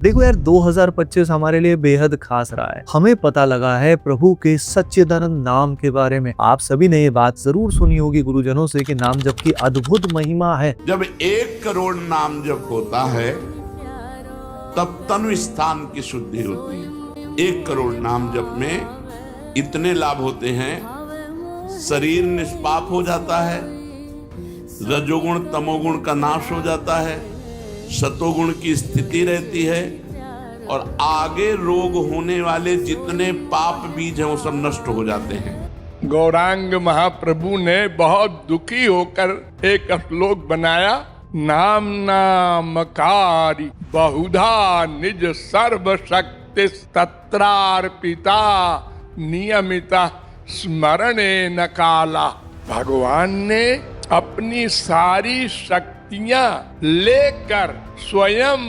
देखो यार, 2025 हमारे लिए बेहद खास रहा है। हमें पता लगा है प्रभु के सच्चिदानंद नाम के बारे में। आप सभी ने ये बात जरूर सुनी होगी गुरुजनों से कि नाम जप की अद्भुत महिमा है। जब 1 करोड़ नाम जप होता है तब तनु स्थान की शुद्धि होती है। 1 करोड़ नाम जप में इतने लाभ होते हैं, शरीर निष्पाप हो जाता है, रजोगुण तमोगुण का नाश हो जाता है, सतोगुण की स्थिति रहती है और आगे रोग होने वाले जितने पाप बीज हैं वो सब नष्ट हो जाते हैं। गौरांग महाप्रभु ने बहुत दुखी होकर एक श्लोक बनाया, नाम नामकारी बहुधा निज सर्व शक्ति तत्रार्पिता नियमिता स्मरणे न काला। भगवान ने अपनी सारी शक्तियां लेकर स्वयं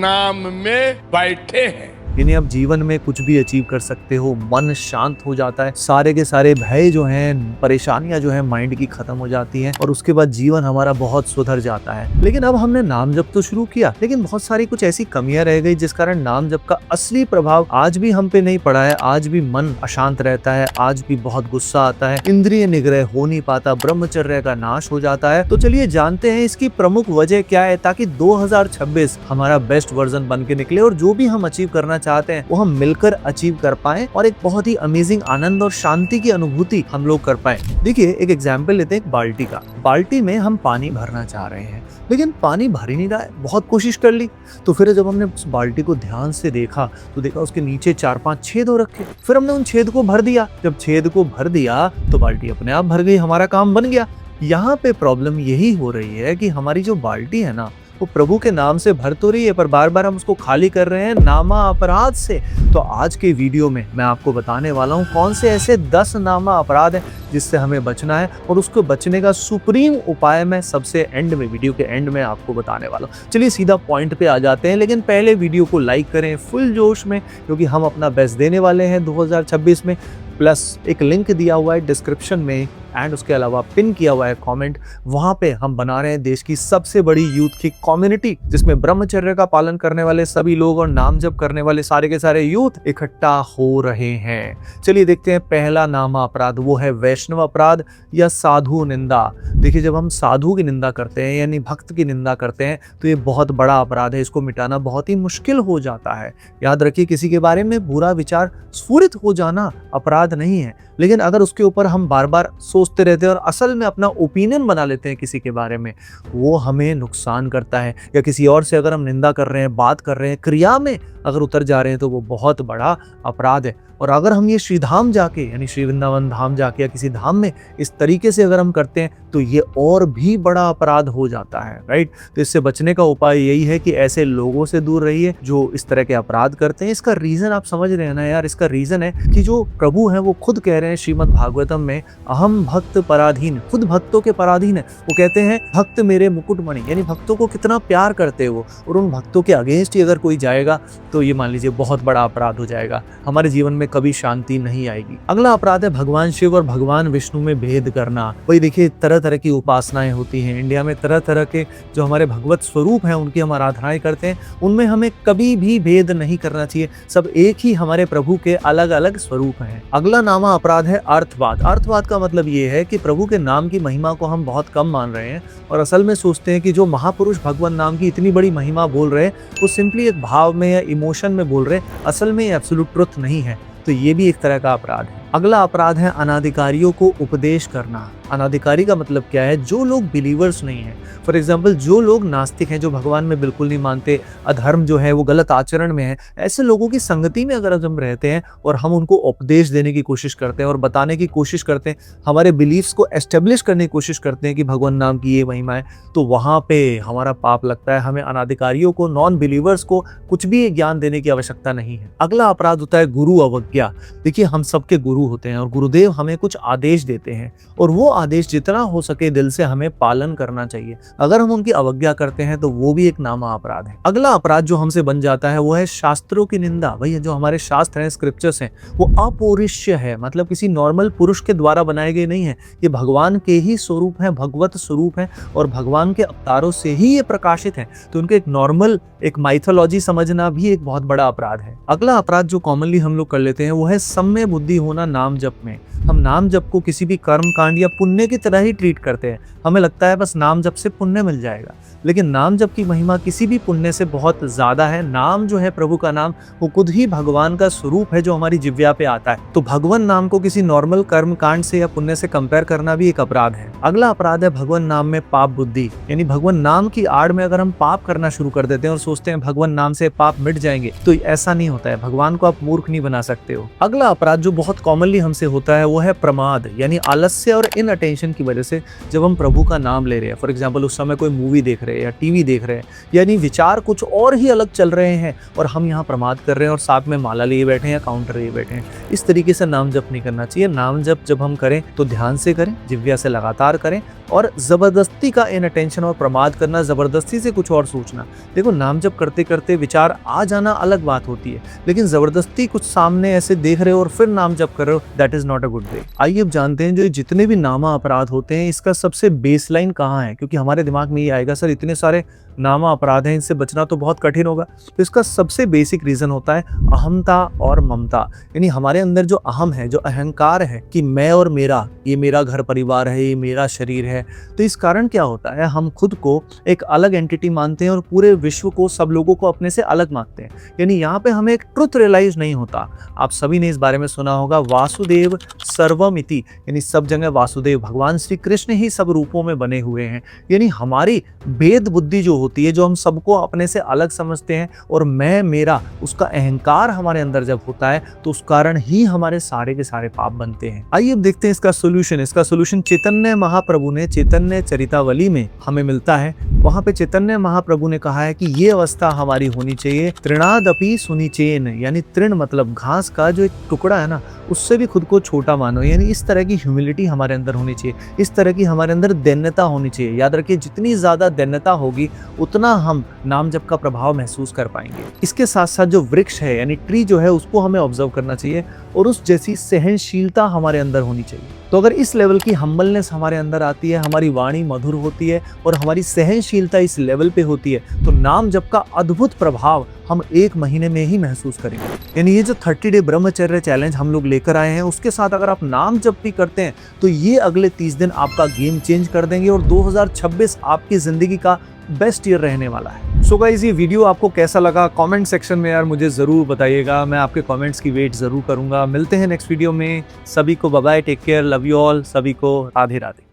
नाम में बैठे हैं। यानी आप जीवन में कुछ भी अचीव कर सकते हो, मन शांत हो जाता है, सारे के सारे भय जो हैं, परेशानियां जो हैं माइंड की खत्म हो जाती हैं और उसके बाद जीवन हमारा बहुत सुधर जाता है। लेकिन अब हमने नाम जप तो शुरू किया, लेकिन बहुत सारी कुछ ऐसी कमियां रह गई जिस कारण नाम जप का असली प्रभाव आज भी हम पे नहीं पड़ा है। आज भी मन अशांत रहता है, आज भी बहुत गुस्सा आता है, इंद्रिय निग्रह हो नहीं पाता, ब्रह्मचर्य का नाश हो जाता है। तो चलिए जानते हैं इसकी प्रमुख वजह क्या है, ताकि 2026 हमारा बेस्ट वर्जन बन के निकले और जो भी हम अचीव करना चाहते हैं वो हम मिलकर अचीव कर पाएं और एक बहुत ही अमेजिंग आनंद और शांति की अनुभूति हम लोग कर पाएं। देखिए एक एग्जाम्पल लेते हैं एक बाल्टी का। बाल्टी में हम पानी भरना चाह रहे हैं लेकिन पानी भर ही नहीं रहा है, बहुत कोशिश कर ली। तो फिर जब हमने उस बाल्टी को ध्यान से देखा तो देखा उसके नीचे 4-5 छेद हो रखे। फिर हमने उन छेद को भर दिया। जब छेद को भर दिया तो बाल्टी अपने आप भर गई, हमारा काम बन गया। यहाँ पे प्रॉब्लम यही हो रही है कि हमारी जो बाल्टी है ना वो प्रभु के नाम से भर तो रही है पर बार बार हम उसको खाली कर रहे हैं नामा अपराध से। तो आज के वीडियो में मैं आपको बताने वाला हूँ कौन से ऐसे 10 नामा अपराध हैं जिससे हमें बचना है और उसको बचने का सुप्रीम उपाय मैं सबसे एंड में, वीडियो के एंड में आपको बताने वाला हूँ। चलिए सीधा पॉइंट पे आ जाते हैं, लेकिन पहले वीडियो को लाइक करें फुल जोश में, क्योंकि हम अपना बेस्ट देने वाले हैं 2026 में। प्लस एक लिंक दिया हुआ है डिस्क्रिप्शन में एंड उसके अलावा पिन किया हुआ है कमेंट, वहां पे हम बना रहे हैं देश की सबसे बड़ी यूथ की कम्युनिटी जिसमें ब्रह्मचर्य का पालन करने वाले सभी लोग और नाम जप करने वाले सारे के सारे यूथ इकट्ठा हो रहे हैं। चलिए देखते हैं पहला नामा अपराध, वो है वैष्णव अपराध या साधु निंदा। देखिए जब हम साधु की निंदा करते हैं यानी भक्त की निंदा करते हैं तो ये बहुत बड़ा अपराध है, इसको मिटाना बहुत ही मुश्किल हो जाता है। याद रखिए किसी के बारे में बुरा विचार स्फुरित हो जाना अपराध नहीं है, लेकिन अगर उसके ऊपर हम बार बार सोचते रहते हैं और असल में अपना ओपिनियन बना लेते हैं किसी के बारे में, वो हमें नुकसान करता है। या किसी और से अगर हम निंदा कर रहे हैं, बात कर रहे हैं, क्रिया में अगर उतर जा रहे हैं तो वो बहुत बड़ा अपराध है। और अगर हम ये श्रीधाम जाके यानी श्री वृंदावन धाम जाके या किसी धाम में इस तरीके से अगर हम करते हैं तो ये और भी बड़ा अपराध हो जाता है, राइट। तो इससे बचने का उपाय यही है कि ऐसे लोगों से दूर रहिए जो इस तरह के अपराध करते हैं। इसका रीजन आप समझ रहे हैं ना यार, इसका रीजन है कि जो प्रभु हैं वो खुद कह रहे हैं श्रीमद् भागवतम में, अहम भक्त पराधीन, खुद भक्तों के पराधीन है। वो कहते हैं भक्त मेरे मुकुटमणि, यानी भक्तों को कितना प्यार करते हैं वो, और उन भक्तों के अगेंस्ट ही अगर कोई जाएगा तो ये मान लीजिए बहुत बड़ा अपराध हो जाएगा, हमारे जीवन में कभी शांति नहीं आएगी। अगला अपराध है भगवान शिव और भगवान विष्णु में भेद करना। वही देखिए तरह तरह की उपासनाएं होती हैं इंडिया में, तरह तरह के जो हमारे भगवत स्वरूप हैं उनकी हम आराधनाएं करते हैं, उनमें हमें कभी भी भेद नहीं करना चाहिए। सब एक ही हमारे प्रभु के अलग अलग स्वरूप हैं। अगला नामा अपराध है अर्थवाद। अर्थवाद का मतलब ये है कि प्रभु के नाम की महिमा को हम बहुत कम मान रहे हैं और असल में सोचते हैं कि जो महापुरुष भगवान नाम की इतनी बड़ी महिमा बोल रहे हैं वो सिंपली एक भाव में या इमोशन में बोल रहे हैं, असल में एब्सोल्यूट ट्रुथ नहीं है। तो ये भी एक तरह का अपराध है। अगला अपराध है अनाधिकारियों को उपदेश करना। अनाधिकारी का मतलब क्या है, जो लोग बिलीवर्स नहीं हैं। फॉर एग्जाम्पल जो लोग नास्तिक हैं, जो भगवान में बिल्कुल नहीं मानते, अधर्म जो है वो गलत आचरण में है, ऐसे लोगों की संगति में अगर हम रहते हैं और हम उनको उपदेश देने की कोशिश करते हैं और बताने की कोशिश करते हैं, हमारे बिलीफ्स को एस्टेब्लिश करने की कोशिश करते हैं कि भगवान नाम की ये महिमा है, तो वहाँ पे हमारा पाप लगता है। हमें अनाधिकारियों को, नॉन बिलीवर्स को कुछ भी ज्ञान देने की आवश्यकता नहीं है। अगला अपराध होता है गुरु अवज्ञा। देखिए हम सबके गुरु गुरु होते हैं और गुरुदेव हमें कुछ आदेश देते हैं और वो आदेश जितना हो सके दिल से हमें पालन करना चाहिए। अगर हम उनकी अवज्ञा करते हैं तो वो भी एक नामा अपराध है। अगला अपराध जो हमसे बन जाता है वो है शास्त्रों की निंदा। भैया जो हमारे शास्त्र हैं, स्क्रिप्चर्स हैं, वो अपौरुष्य है, मतलब किसी नॉर्मल पुरुष के द्वारा बनाए गए नहीं है। ये भगवान के ही स्वरूप हैं, भगवत स्वरूप हैं और भगवान के अवतारों से ही ये प्रकाशित हैं। तो उनके एक नॉर्मल एक माइथोलॉजी समझना भी एक बहुत बड़ा अपराध है। अगला अपराध जो कॉमनली हम लोग कर लेते हैं वो है सम्य बुद्धि होना नाम जप में। हम नाम जप को किसी भी कर्म कांड या पुण्य की तरह ही ट्रीट करते हैं। हमें लगता है बस नाम जप से पुण्य मिल जाएगा, लेकिन नाम जप की महिमा किसी भी पुण्य से बहुत ज्यादा है। नाम जो है प्रभु का नाम, वो खुद ही भगवान का स्वरूप है जो हमारी जिह्वा पे आता है। तो भगवान नाम को किसी नॉर्मल कर्म कांड से या पुण्य से कंपेयर करना भी एक अपराध है। अगला अपराध है भगवान नाम में पाप बुद्धि, यानी भगवान नाम की आड़ में अगर हम पाप करना शुरू कर देते हैं और सोचते हैं भगवान नाम से पाप मिट जाएंगे, तो ऐसा नहीं होता है। भगवान को आप मूर्ख नहीं बना सकते हो। अगला अपराध जो बहुत कॉमनली हमसे होता है वो है प्रमाद, यानी आलस्य और इनअटेंशन की वजह से जब हम प्रभु का नाम ले रहे हैं, फॉर एग्जाम्पल उस समय कोई मूवी देख रहे हैं या टीवी देख रहे हैं, यानी विचार कुछ और ही अलग चल रहे हैं और हम यहाँ प्रमाद कर रहे हैं और साथ में माला लिए बैठे हैं या काउंटर लिए बैठे हैं। इस तरीके से नाम जप नहीं करना चाहिए। नाम जप जब हम करें तो ध्यान से करें, जिह्वा से लगातार करें, और जबरदस्ती का इनअटेंशन और प्रमाद करना, जबरदस्ती से कुछ और सोचना। देखो नाम जप करते करते विचार आ जाना अलग बात होती है, लेकिन जबरदस्ती कुछ सामने ऐसे देख रहे हो और फिर नाम जप कर रहे हो, that is not a good way. आइए अब जानते हैं जो जितने भी नामा अपराध होते हैं इसका सबसे बेसलाइन कहाँ है, क्योंकि हमारे दिमाग में ये आएगा सर इतने सारे नामा अपराध हैं, इनसे बचना तो बहुत कठिन होगा। तो इसका सबसे बेसिक रीजन होता है अहमता और ममता, यानी हमारे अंदर जो अहम है, जो अहंकार है कि मैं और मेरा, ये मेरा घर परिवार है, ये मेरा शरीर है। तो इस कारण क्या होता है, हम खुद को एक अलग एंटिटी मानते हैं और पूरे विश्व को, सब लोगों को अपने से अलग मानते हैं। यानी यहाँ पे हमें एक ट्रुथ रियलाइज नहीं होता। आप सभी ने इस बारे में सुना होगा, वासुदेव सर्वमिति, यानी सब जगह वासुदेव, भगवान श्री कृष्ण ही सब रूपों में बने हुए हैं। यानी हमारी भेद बुद्धि जो होती है, जो हम सबको अपने से अलग समझते हैं और मैं मेरा, उसका अहंकार हमारे अंदर जब होता है तो उस कारण ही हमारे सारे के सारे पाप बनते हैं। आइए अब देखते हैं इसका सोल्यूशन। इसका सोल्यूशन चैतन्य महाप्रभु ने चैतन्य चरितावली में हमें मिलता है। वहां पे चैतन्य महाप्रभु ने कहा है कि ये अवस्था हमारी होनी चाहिए, तृणादपि सुनिचेन, यानी तृण मतलब घास का जो एक टुकड़ा है ना, उससे भी खुद को छोटा मानो। यानी इस तरह की ह्यूमिलिटी हमारे अंदर होनी चाहिए, इस तरह की हमारे अंदर दैन्यता होनी चाहिए। याद रखिए जितनी ज्यादा दैन्यता होगी उतना हम नाम जप का प्रभाव महसूस कर पाएंगे। इसके साथ साथ जो वृक्ष है यानी ट्री जो है उसको हमें ऑब्जर्व करना चाहिए और उस जैसी सहनशीलता हमारे अंदर होनी चाहिए। तो अगर इस लेवल की हम्बलनेस हमारे अंदर आती है, हमारी वाणी मधुर होती है और हमारी सहनशीलता इस लेवल पे होती है, तो नाम जप का अद्भुत प्रभाव हम 1 महीने में ही महसूस करेंगे। यानी ये जो 30 डे ब्रह्मचर्य चैलेंज हम लोग लेकर आए हैं, उसके साथ अगर आप नाम जप भी करते हैं तो ये अगले 30 दिन आपका गेम चेंज कर देंगे और 2026 आपकी जिंदगी का बेस्ट ईयर रहने वाला है। सो गाइस, ये वीडियो आपको कैसा लगा कमेंट सेक्शन में यार मुझे जरूर बताइएगा। मैं आपके कमेंट्स की वेट जरूर करूंगा। मिलते हैं नेक्स्ट वीडियो में। सभी को bye bye, take care, love you all. सभी को राधे राधे।